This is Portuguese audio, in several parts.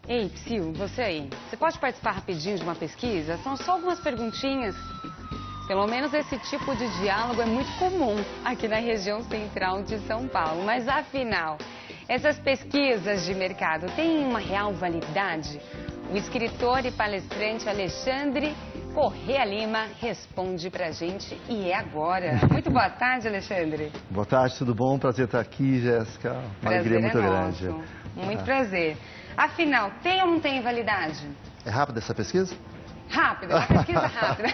Ei, Psyu, você aí. Você pode participar rapidinho de uma pesquisa? São só algumas perguntinhas. Pelo menos esse tipo de diálogo é muito comum aqui na região central de São Paulo. Mas afinal, essas pesquisas de mercado têm uma real validade? O escritor e palestrante Alexandre Corrêa Lima responde pra gente e é agora. Muito boa tarde, Alexandre. Boa tarde, tudo bom? Prazer estar aqui, Jéssica. Uma alegria muito grande. Muito prazer. Afinal, tem ou não tem validade? É rápida essa pesquisa? Rápida, uma pesquisa rápida.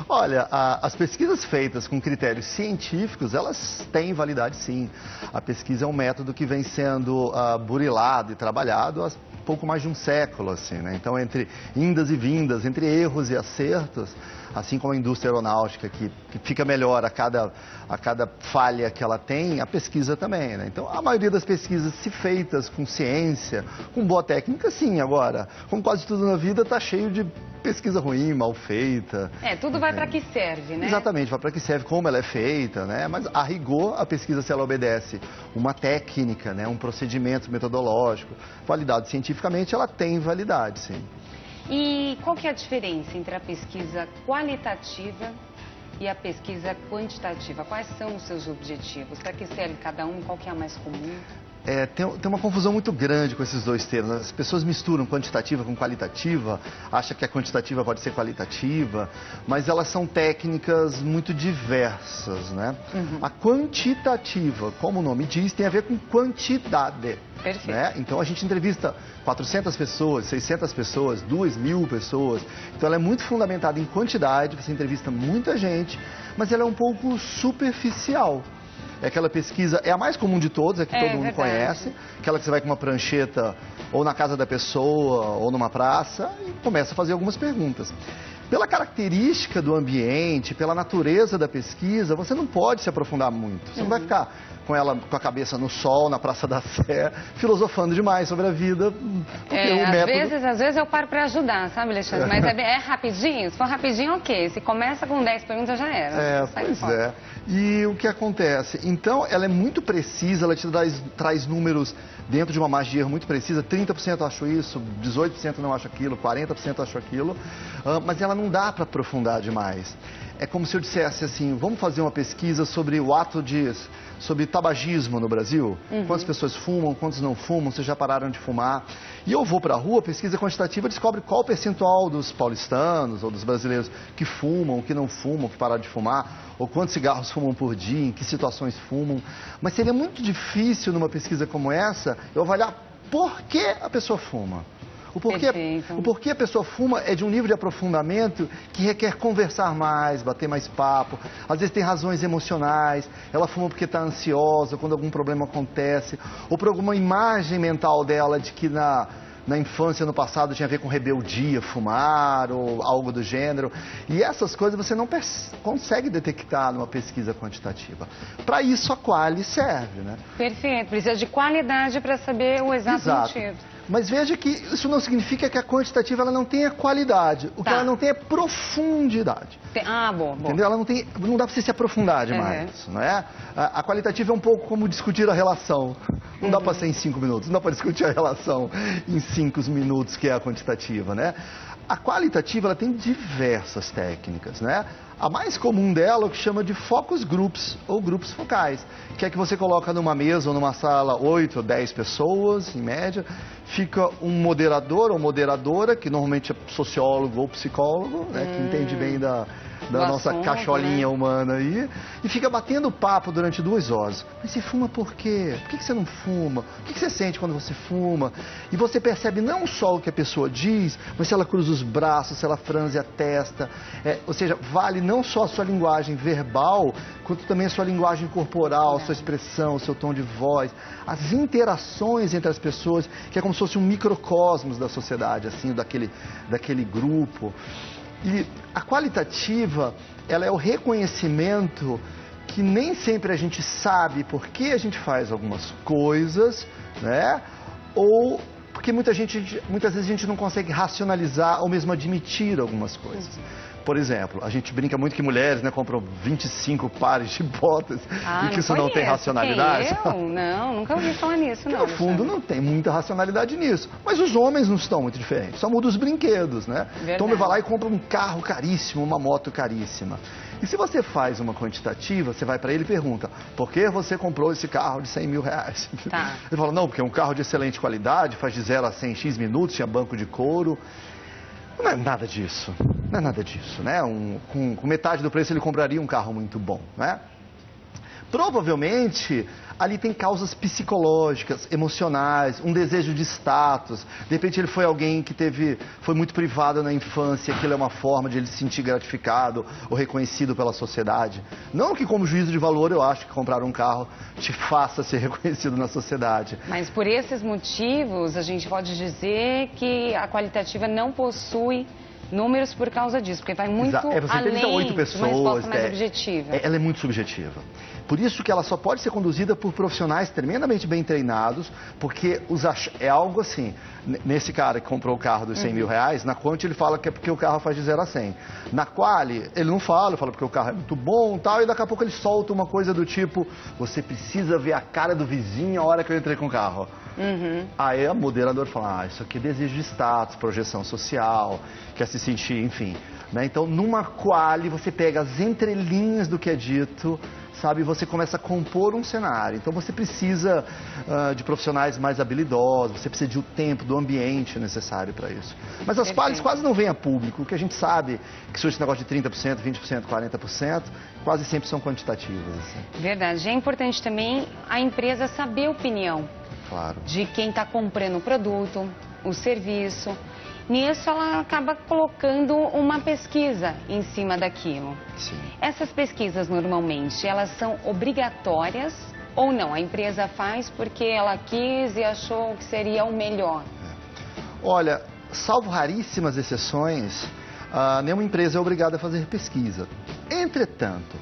Olha, as pesquisas feitas com critérios científicos, elas têm validade sim. A pesquisa é um método que vem sendo burilado e trabalhado há pouco mais de um século, assim, né? Então, entre indas e vindas, entre erros e acertos, assim como a indústria aeronáutica, que fica melhor a cada falha que ela tem, a pesquisa também, né? Então, a maioria das pesquisas, se feitas com ciência, com boa técnica, sim. Agora, como quase tudo na vida, está cheio de pesquisa ruim, mal feita. Tudo vai para que serve, né? Exatamente, vai para que serve, como ela é feita, né? Mas, a rigor, a pesquisa, se ela obedece uma técnica, né? Um procedimento metodológico, validado cientificamente, ela tem validade, sim. E qual que é a diferença entre a pesquisa qualitativa e a pesquisa quantitativa? Quais são os seus objetivos? Para que serve cada um? Qual que é a mais comum? Tem uma confusão muito grande com esses dois termos. As pessoas misturam quantitativa com qualitativa, acham que a quantitativa pode ser qualitativa, mas elas são técnicas muito diversas, né? A quantitativa, como o nome diz, tem a ver com quantidade. Perfeito. Né? Então a gente entrevista 400 pessoas, 600 pessoas, 2.000 pessoas. Então ela é muito fundamentada em quantidade, você entrevista muita gente, mas ela é um pouco superficial. É aquela pesquisa, é a mais comum de todas, é que todo mundo conhece. Aquela que você vai com uma prancheta ou na casa da pessoa ou numa praça e começa a fazer algumas perguntas. Pela característica do ambiente, pela natureza da pesquisa, você não pode se aprofundar muito. Você não vai ficar com ela com a cabeça no sol, na Praça da Sé, filosofando demais sobre a vida. Porque o método... Às vezes eu paro para ajudar, sabe, Alexandre? Mas é rapidinho? Se for rapidinho, ok. Se começa com 10 perguntas, já era. Pois é. E o que acontece? Então, ela é muito precisa, ela te traz números dentro de uma margem de erro muito precisa. 30% acho isso, 18% não acho aquilo, 40% acho aquilo. Mas ela não dá para aprofundar demais. É como se eu dissesse assim, vamos fazer uma pesquisa sobre o ato sobre tabagismo no Brasil. Quantas pessoas fumam, quantos não fumam, vocês já pararam de fumar. E eu vou para a rua, a pesquisa quantitativa descobre qual o percentual dos paulistanos ou dos brasileiros que fumam, que não fumam, que pararam de fumar, ou quantos cigarros fumam por dia, em que situações fumam. Mas seria muito difícil numa pesquisa como essa, eu avaliar por que a pessoa fuma. O porquê a pessoa fuma é de um nível de aprofundamento que requer conversar mais, bater mais papo. Às vezes tem razões emocionais, ela fuma porque está ansiosa, quando algum problema acontece, ou por alguma imagem mental dela de que na infância, no passado, tinha a ver com rebeldia, fumar ou algo do gênero. E essas coisas você não consegue detectar numa pesquisa quantitativa. Para isso a quali serve, né? Perfeito, precisa de qualidade para saber o exato motivo. Mas veja que isso não significa que a quantitativa ela não tenha qualidade. O que ela não tem é profundidade. Bom. Entendeu? Ela não dá para você se aprofundar demais, não é? A qualitativa é um pouco como discutir a relação. Não dá para ser em 5 minutos, não dá para discutir a relação em 5 minutos, que é a quantitativa, né? A qualitativa ela tem diversas técnicas, né? A mais comum dela é o que chama de focus groups, ou grupos focais, que é que você coloca numa mesa ou numa sala 8 ou 10 pessoas, em média, fica um moderador ou moderadora, que normalmente é sociólogo ou psicólogo, né, que entende bem da nossa cacholinha humana aí, e fica batendo papo durante 2 horas. Mas você fuma por quê? Por que você não fuma? O que você sente quando você fuma? E você percebe não só o que a pessoa diz, mas se ela cruza os braços, se ela franze a testa. Ou seja, vale não só a sua linguagem verbal, quanto também a sua linguagem corporal, a sua expressão, o seu tom de voz, as interações entre as pessoas, que é como se fosse um microcosmos da sociedade, assim, daquele grupo. E a qualitativa, ela é o reconhecimento que nem sempre a gente sabe por que a gente faz algumas coisas, né? Ou porque muitas vezes a gente não consegue racionalizar ou mesmo admitir algumas coisas. Por exemplo, a gente brinca muito que mulheres, né, compram 25 pares de botas e que isso não tem racionalidade. Eu? Não, nunca ouvi falar nisso, não. No fundo, não tem muita racionalidade nisso. Mas os homens não estão muito diferentes, só muda os brinquedos, né? Verdade. Então, ele vai lá e compra um carro caríssimo, uma moto caríssima. E se você faz uma quantitativa, você vai para ele e pergunta, por que você comprou esse carro de 100 mil reais? Tá. Ele fala, não, porque é um carro de excelente qualidade, faz de 0 a 100 em X minutos, tinha banco de couro. Não é nada disso, não é nada disso, né? Com metade do preço ele compraria um carro muito bom, né? Provavelmente, ali tem causas psicológicas, emocionais, um desejo de status. De repente ele foi alguém que foi muito privado na infância, aquilo é uma forma de ele se sentir gratificado ou reconhecido pela sociedade. Não que como juízo de valor eu acho que comprar um carro te faça ser reconhecido na sociedade. Mas por esses motivos, a gente pode dizer que a qualitativa não possui números por causa disso, porque vai muito além de uma resposta mais objetiva. Ela é muito subjetiva. Por isso que ela só pode ser conduzida por profissionais tremendamente bem treinados, porque é algo assim, nesse cara que comprou o carro dos 100 mil reais, na Quant ele fala que é porque o carro faz de 0 a 100. Na Quali, ele não fala porque o carro é muito bom e tal, e daqui a pouco ele solta uma coisa do tipo, você precisa ver a cara do vizinho a hora que eu entrei com o carro. Aí a moderadora fala, isso aqui é desejo de status, projeção social, quer se sentir, enfim. Né? Então, numa quali, você pega as entrelinhas do que é dito, sabe, e você começa a compor um cenário. Então, você precisa de profissionais mais habilidosos, você precisa do tempo, do ambiente necessário para isso. Mas as qualis quase não vêm a público, o que a gente sabe que surge esse negócio de 30%, 20%, 40%, quase sempre são quantitativas. Assim. Verdade. É importante também a empresa saber a opinião. Claro. De quem está comprando o produto, o serviço. Nisso, ela acaba colocando uma pesquisa em cima daquilo. Sim. Essas pesquisas, normalmente, elas são obrigatórias ou não? A empresa faz porque ela quis e achou que seria o melhor? Olha, salvo raríssimas exceções, nenhuma empresa é obrigada a fazer pesquisa. Entretanto,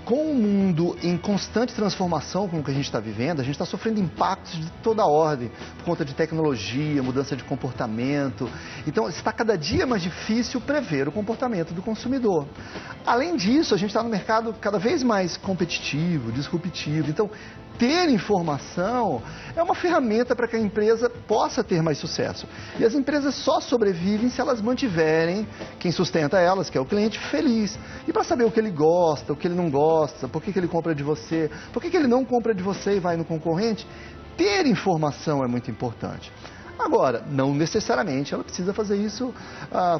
com o mundo em constante transformação como que a gente está vivendo, a gente está sofrendo impactos de toda a ordem, por conta de tecnologia, mudança de comportamento. Então, está cada dia mais difícil prever o comportamento do consumidor. Além disso, a gente está no mercado cada vez mais competitivo, disruptivo. Então, ter informação é uma ferramenta para que a empresa possa ter mais sucesso. E as empresas só sobrevivem se elas mantiverem quem sustenta elas, que é o cliente, feliz. E para saber o que ele gosta, o que ele não gosta, por que ele compra de você, por que ele não compra de você e vai no concorrente, ter informação é muito importante. Agora, não necessariamente ela precisa fazer isso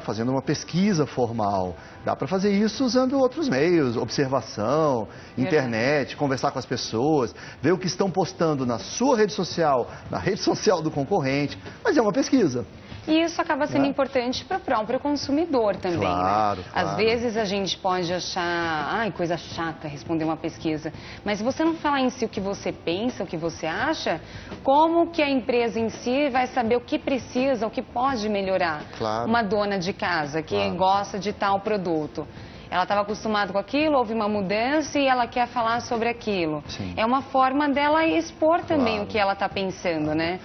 fazendo uma pesquisa formal. Dá para fazer isso usando outros meios, observação, internet, conversar com as pessoas, ver o que estão postando na sua rede social, na rede social do concorrente, mas é uma pesquisa. E isso acaba sendo importante para o próprio consumidor também, claro, né? Claro. Às vezes a gente pode achar, coisa chata responder uma pesquisa, mas se você não falar em si o que você pensa, o que você acha, como que a empresa em si vai saber o que precisa, o que pode melhorar? Claro. Uma dona de casa que gosta de tal produto. Ela estava acostumada com aquilo, houve uma mudança e ela quer falar sobre aquilo. Sim. É uma forma dela expor também o que ela está pensando, né?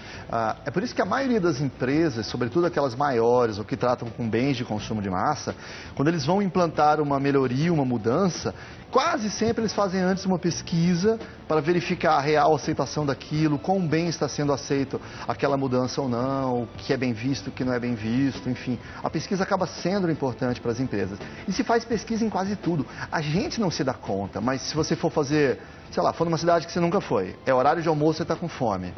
É por isso que a maioria das empresas, sobretudo aquelas maiores ou que tratam com bens de consumo de massa, quando eles vão implantar uma melhoria, uma mudança, quase sempre eles fazem antes uma pesquisa para verificar a real aceitação daquilo, quão bem está sendo aceito aquela mudança ou não, o que é bem visto, o que não é bem visto, enfim. A pesquisa acaba sendo importante para as empresas. E se faz pesquisa em quase tudo. A gente não se dá conta, mas se você for fazer, sei lá, for numa cidade que você nunca foi, é horário de almoço, você está com fome.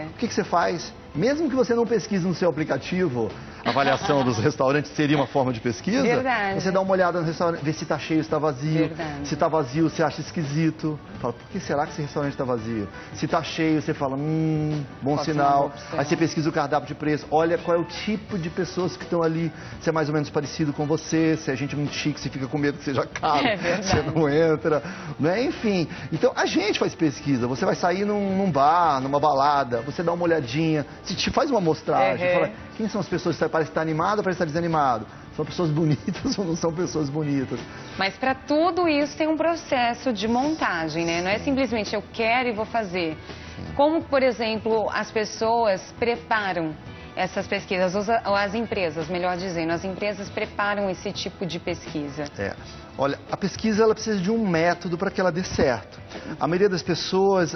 O que você faz? Mesmo que você não pesquise no seu aplicativo, a avaliação dos restaurantes seria uma forma de pesquisa. Verdade. Você dá uma olhada no restaurante, vê se está cheio, se está vazio. Verdade. Se está vazio, você acha esquisito. Fala, por que será que esse restaurante está vazio? Se está cheio, você fala, bom Pode sinal. Aí você pesquisa o cardápio de preço. Olha qual é o tipo de pessoas que estão ali. Se é mais ou menos parecido com você, se é gente muito chique, você fica com medo que seja caro, você não entra. Né? Enfim, então a gente faz pesquisa. Você vai sair num bar, numa balada, você dá uma olhadinha, se te faz uma amostragem, fala, quem são as pessoas que parece estar animado ou parece estar desanimado? São pessoas bonitas ou não são pessoas bonitas? Mas para tudo isso tem um processo de montagem, né? Não é simplesmente eu quero e vou fazer. Como, por exemplo, as pessoas preparam essas pesquisas, ou as empresas, melhor dizendo, as empresas preparam esse tipo de pesquisa? Olha, a pesquisa ela precisa de um método para que ela dê certo. A maioria das pessoas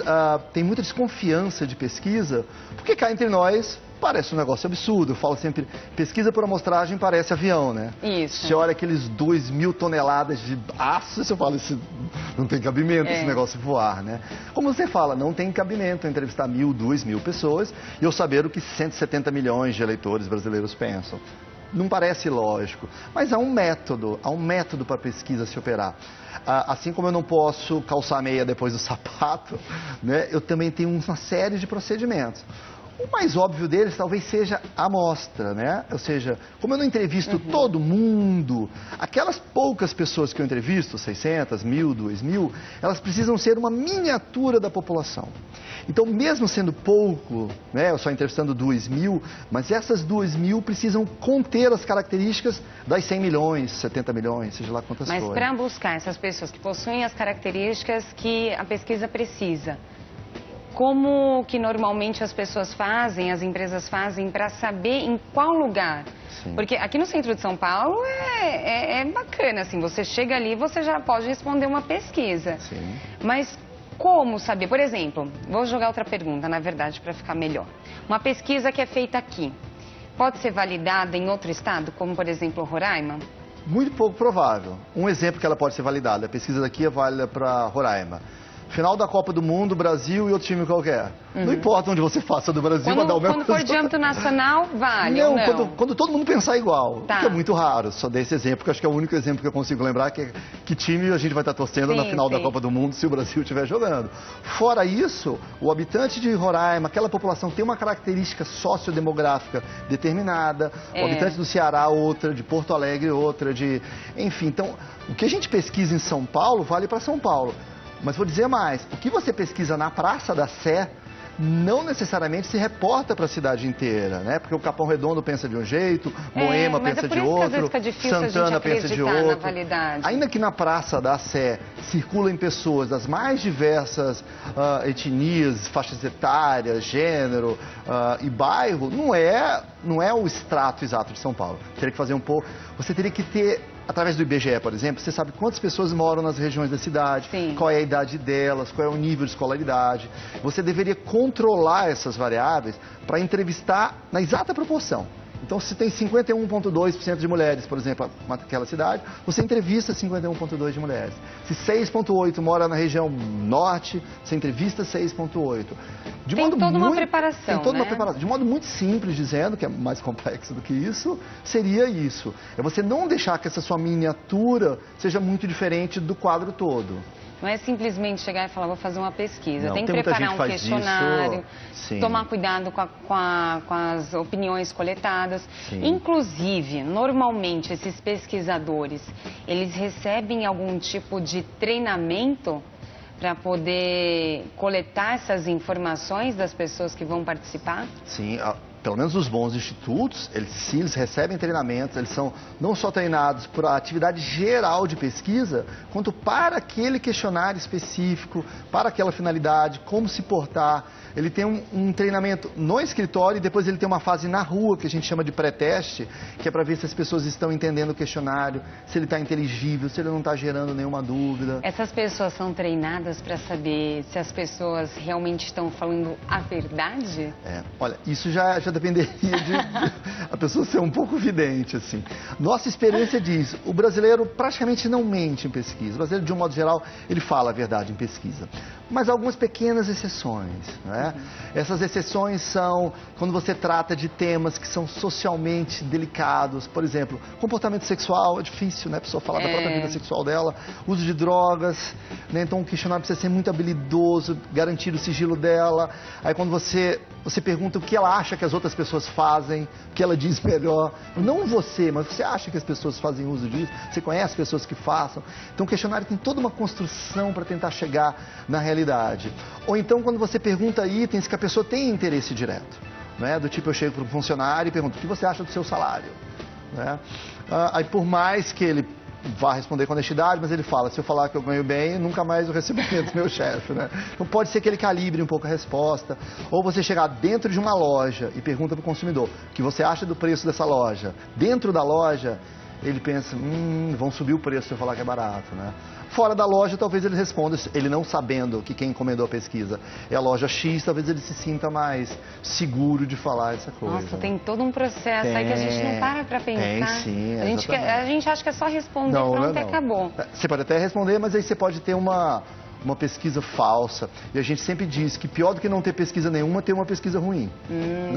tem muita desconfiança de pesquisa, porque cá entre nós parece um negócio absurdo. Eu falo sempre, pesquisa por amostragem parece avião, né? Isso. Você olha aqueles 2.000 toneladas de aço, você fala, isso não tem cabimento esse negócio voar, né? Como você fala, não tem cabimento entrevistar 1.000, 2.000 pessoas e eu saber o que 170 milhões de eleitores brasileiros pensam. Não parece lógico, mas há um método para a pesquisa se operar. Assim como eu não posso calçar meia depois do sapato, né, eu também tenho uma série de procedimentos. O mais óbvio deles talvez seja a amostra, né? Ou seja, como eu não entrevisto todo mundo, aquelas poucas pessoas que eu entrevisto, 600, 1.000, 2.000, elas precisam ser uma miniatura da população. Então, mesmo sendo pouco, né, eu só entrevistando 2.000, mas essas 2.000 precisam conter as características das 100 milhões, 70 milhões, seja lá quantas forem. Mas para buscar essas pessoas que possuem as características que a pesquisa precisa, como que normalmente as pessoas fazem, as empresas fazem para saber em qual lugar? Sim. Porque aqui no centro de São Paulo é bacana, assim, você chega ali e você já pode responder uma pesquisa. Sim. Mas como saber? Por exemplo, vou jogar outra pergunta, na verdade, para ficar melhor. Uma pesquisa que é feita aqui, pode ser validada em outro estado, como por exemplo Roraima? Muito pouco provável. Um exemplo que ela pode ser validada, a pesquisa daqui é válida para Roraima. Final da Copa do Mundo, Brasil e outro time qualquer. Não importa onde você faça do Brasil, vai dar o mesmo resultado. Quando for de âmbito nacional, vale ou não? Quando todo mundo pensar igual. Tá. Que é muito raro. Só dei esse exemplo, que acho que é o único exemplo que eu consigo lembrar, que time a gente vai estar torcendo na final da Copa do Mundo se o Brasil estiver jogando. Fora isso, o habitante de Roraima, aquela população tem uma característica sociodemográfica determinada, o habitante do Ceará outra, de Porto Alegre outra, enfim. Então, o que a gente pesquisa em São Paulo vale para São Paulo. Mas vou dizer mais, o que você pesquisa na Praça da Sé não necessariamente se reporta para a cidade inteira, né? Porque o Capão Redondo pensa de um jeito, Moema pensa de outro, Santana pensa de outro. Ainda que na Praça da Sé circulem pessoas das mais diversas etnias, faixas etárias, gênero e bairro, não é o extrato exato de São Paulo. Teria que fazer um pouco, você teria que ter, através do IBGE, por exemplo, você sabe quantas pessoas moram nas regiões da cidade, qual é a idade delas, qual é o nível de escolaridade. Você deveria controlar essas variáveis para entrevistar na exata proporção. Então, se tem 51,2% de mulheres, por exemplo, naquela cidade, você entrevista 51,2% de mulheres. Se 6,8% mora na região norte, você entrevista 6,8%. Tem toda uma preparação, Tem toda uma preparação. De modo muito simples, dizendo, que é mais complexo do que isso, seria isso. É você não deixar que essa sua miniatura seja muito diferente do quadro todo. Não é simplesmente chegar e falar, vou fazer uma pesquisa. Não, tem que preparar um questionário, tomar cuidado com as opiniões coletadas. Sim. Inclusive, normalmente, esses pesquisadores, eles recebem algum tipo de treinamento para poder coletar essas informações das pessoas que vão participar? Sim, pelo menos os bons institutos, eles recebem treinamentos, eles são não só treinados para a atividade geral de pesquisa, quanto para aquele questionário específico, para aquela finalidade, como se portar. Ele tem um treinamento no escritório e depois ele tem uma fase na rua, que a gente chama de pré-teste, que é para ver se as pessoas estão entendendo o questionário, se ele está inteligível, se ele não está gerando nenhuma dúvida. Essas pessoas são treinadas para saber se as pessoas realmente estão falando a verdade? Olha, isso já dependeria de a pessoa ser um pouco vidente, assim. Nossa experiência diz, o brasileiro praticamente não mente em pesquisa. O brasileiro, de um modo geral, ele fala a verdade em pesquisa. Mas algumas pequenas exceções, né? Essas exceções são quando você trata de temas que são socialmente delicados. Por exemplo, comportamento sexual, é difícil, né? A pessoa falar da própria vida sexual dela. Uso de drogas, né? Então o questionário precisa ser muito habilidoso, garantir o sigilo dela. Aí quando você pergunta o que ela acha que as outras pessoas fazem, o que ela diz melhor. Não você, mas você acha que as pessoas fazem uso disso? Você conhece pessoas que façam? Então o questionário tem toda uma construção para tentar chegar na realidade. Ou então quando você pergunta itens que a pessoa tem interesse direto, né? Do tipo, eu chego para um funcionário e pergunto, o que você acha do seu salário? Né? Aí por mais que ele vá responder com honestidade, mas ele fala, se eu falar que eu ganho bem, nunca mais eu recebo do meu chefe, né? Então pode ser que ele calibre um pouco a resposta. Ou você chegar dentro de uma loja e pergunta para o consumidor o que você acha do preço dessa loja. Dentro da loja, ele pensa, vão subir o preço se eu falar que é barato, né? Fora da loja, talvez ele responda, ele não sabendo que quem encomendou a pesquisa é a loja X, talvez ele se sinta mais seguro de falar essa coisa. Nossa, tem todo um processo aí que a gente não para pra pensar. Tem, sim, a gente acha que é só responder, pronto, e acabou. Você pode até responder, mas aí você pode ter uma pesquisa falsa. E a gente sempre diz que pior do que não ter pesquisa nenhuma, ter uma pesquisa ruim.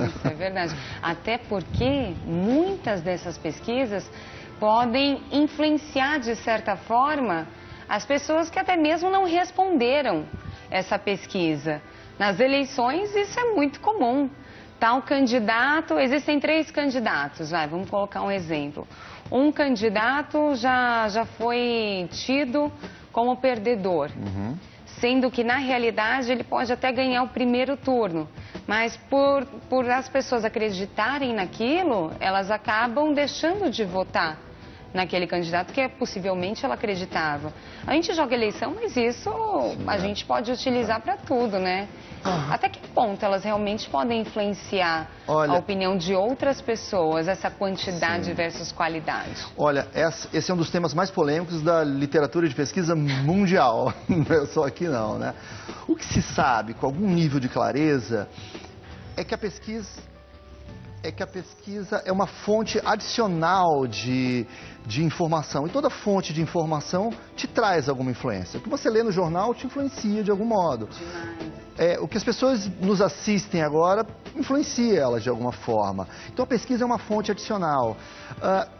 Isso é verdade. Até porque muitas dessas pesquisas podem influenciar, de certa forma, as pessoas que até mesmo não responderam essa pesquisa. Nas eleições, isso é muito comum. Tal candidato, existem 3 candidatos, vamos colocar um exemplo. Um candidato já foi tido como perdedor, sendo que, na realidade, ele pode até ganhar o primeiro turno. Mas por as pessoas acreditarem naquilo, elas acabam deixando de votar naquele candidato que possivelmente ela acreditava. A gente joga eleição, mas isso a gente pode utilizar para tudo, né? Até que ponto elas realmente podem influenciar a opinião de outras pessoas, essa quantidade versus qualidade? Olha, esse é um dos temas mais polêmicos da literatura de pesquisa mundial, não é só aqui não, né? O que se sabe com algum nível de clareza é que a pesquisa é uma fonte adicional de informação. E toda fonte de informação te traz alguma influência. O que você lê no jornal te influencia de algum modo. O que as pessoas nos assistem agora influencia elas de alguma forma. Então a pesquisa é uma fonte adicional.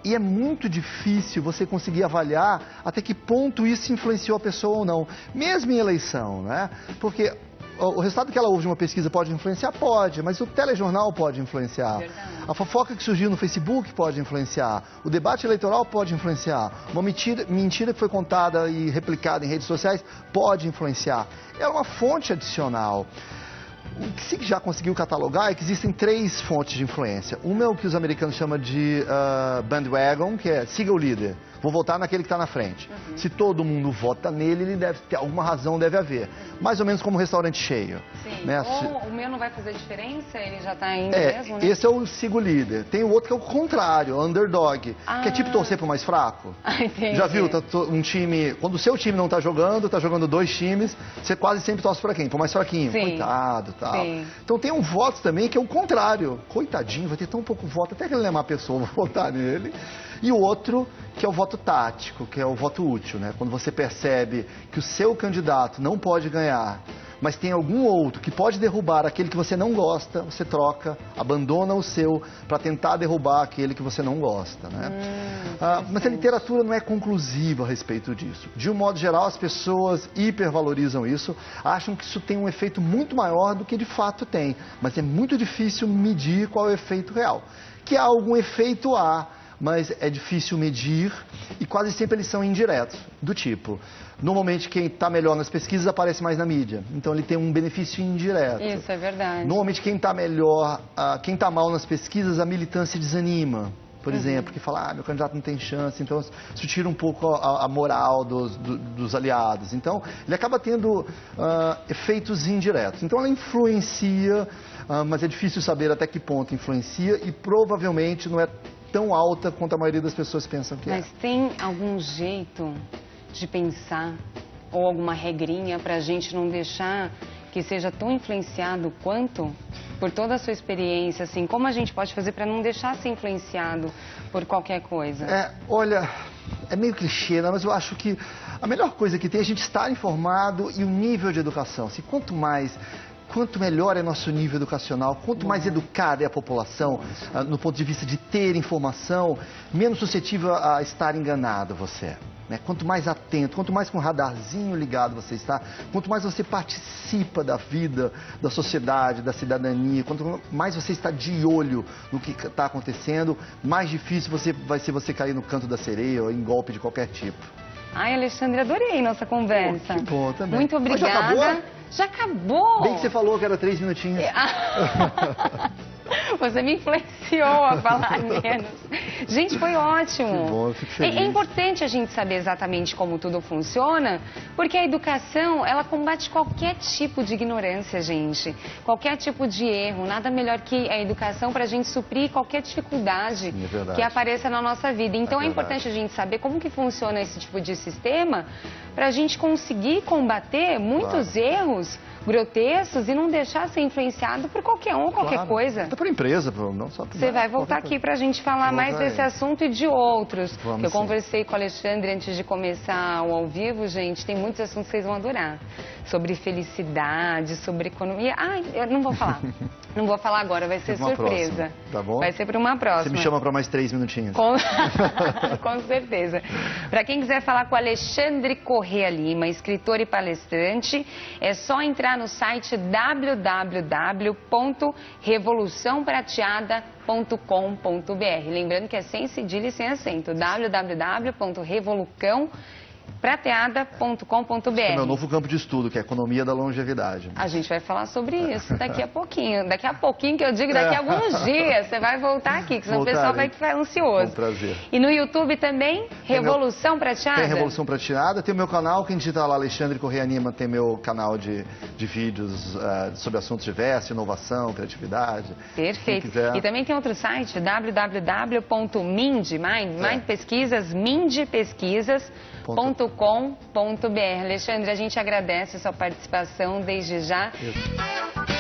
E é muito difícil você conseguir avaliar até que ponto isso influenciou a pessoa ou não. Mesmo em eleição, né? Porque o resultado que ela ouve de uma pesquisa pode influenciar? Pode, mas o telejornal pode influenciar. Verdade. A fofoca que surgiu no Facebook pode influenciar. O debate eleitoral pode influenciar. Uma mentira que foi contada e replicada em redes sociais pode influenciar. É uma fonte adicional. O que se já conseguiu catalogar é que existem 3 fontes de influência. Uma é o que os americanos chamam de bandwagon, que é siga o líder. Vou votar naquele que está na frente. Se todo mundo vota nele, ele deve ter alguma razão, deve haver. Mais ou menos como um restaurante cheio. Sim. Né? Ou o meu não vai fazer diferença, ele já está indo mesmo, né? Esse é o siga o líder. Tem o outro que é o contrário, o underdog, que é tipo torcer para o mais fraco. Entendi. Já viu? Um time, quando o seu time não está jogando 2 times, você quase sempre torce para quem? Para o mais fraquinho. Sim. Coitado, tal. Sim. Então tem um voto também que é o contrário. Coitadinho, vai ter tão pouco voto, até que ele não é má pessoa, vou votar nele. E o outro, que é o voto tático, que é o voto útil, né? Quando você percebe que o seu candidato não pode ganhar, mas tem algum outro que pode derrubar aquele que você não gosta, você troca, abandona o seu para tentar derrubar aquele que você não gosta, né? Mas a literatura não é conclusiva a respeito disso. De um modo geral, as pessoas hipervalorizam isso, acham que isso tem um efeito muito maior do que de fato tem, mas é muito difícil medir qual é o efeito real. Que há algum efeito mas é difícil medir e quase sempre eles são indiretos, do tipo, normalmente quem está melhor nas pesquisas aparece mais na mídia, então ele tem um benefício indireto. Isso é verdade. Normalmente quem está melhor, quem está mal nas pesquisas, a militância desanima, por exemplo, que fala, meu candidato não tem chance, então isso tira um pouco a moral dos aliados. Então, ele acaba tendo efeitos indiretos. Então, ela influencia, mas é difícil saber até que ponto influencia e provavelmente não é tão alta quanto a maioria das pessoas pensam que é. Mas tem algum jeito de pensar ou alguma regrinha para a gente não deixar que seja tão influenciado quanto por toda a sua experiência, assim, como a gente pode fazer para não deixar ser influenciado por qualquer coisa? Olha, é meio clichê, né? Mas eu acho que a melhor coisa que tem é a gente estar informado e o nível de educação. Assim, quanto melhor é nosso nível educacional, quanto mais educada é a população, no ponto de vista de ter informação, menos suscetível a estar enganado você é. Né? Quanto mais atento, quanto mais com o radarzinho ligado você está, quanto mais você participa da vida, da sociedade, da cidadania, quanto mais você está de olho no que está acontecendo, mais difícil vai ser você cair no canto da sereia ou em golpe de qualquer tipo. Ai, Alexandre, adorei nossa conversa. Que bom também. Muito obrigada. Mas já acabou? Já acabou. Bem que você falou que era 3 minutinhos. Você me influenciou a falar menos. Gente, foi ótimo. Que bom, eu fico feliz. É importante a gente saber exatamente como tudo funciona, porque a educação, ela combate qualquer tipo de ignorância, gente. Qualquer tipo de erro. Nada melhor que a educação para a gente suprir qualquer dificuldade que apareça na nossa vida. Então é importante a gente saber como que funciona esse tipo de sistema para a gente conseguir combater muitos erros grotescos e não deixar ser influenciado por qualquer um ou qualquer coisa. Até por empresa, não só por... Você vai voltar aqui para a gente falar mais desse assunto e de outros. Vamos, eu conversei com o Alexandre antes de começar o ao vivo, gente. Tem muitos assuntos que vocês vão adorar. Sobre felicidade, sobre economia. Ai, eu não vou falar. Não vou falar agora, vai ser surpresa. Próxima, tá bom? Vai ser para uma próxima. Você me chama para mais 3 minutinhos. Com certeza. Para quem quiser falar com o Alexandre Corrêa Lima, escritor e palestrante, é só entrar no site www.revoluçãoprateada.com.br. Lembrando que é sem cedilha e sem acento. www.revolucãoprateada.com.br. É meu novo campo de estudo, que é a economia da longevidade. A gente vai falar sobre isso daqui a pouquinho. Daqui a pouquinho, que eu digo, daqui a alguns dias, você vai voltar aqui, que senão o pessoal vai ficar ansioso. Prazer. E no YouTube também, Revolução Prateada? Tem Revolução Prateada, tem o meu canal, quem digita lá Alexandre Corrêa Lima tem meu canal de vídeos sobre assuntos diversos, inovação, criatividade. Perfeito. E também tem outro site, mindpesquisas.com.br. Alexandre, a gente agradece a sua participação desde já. Isso.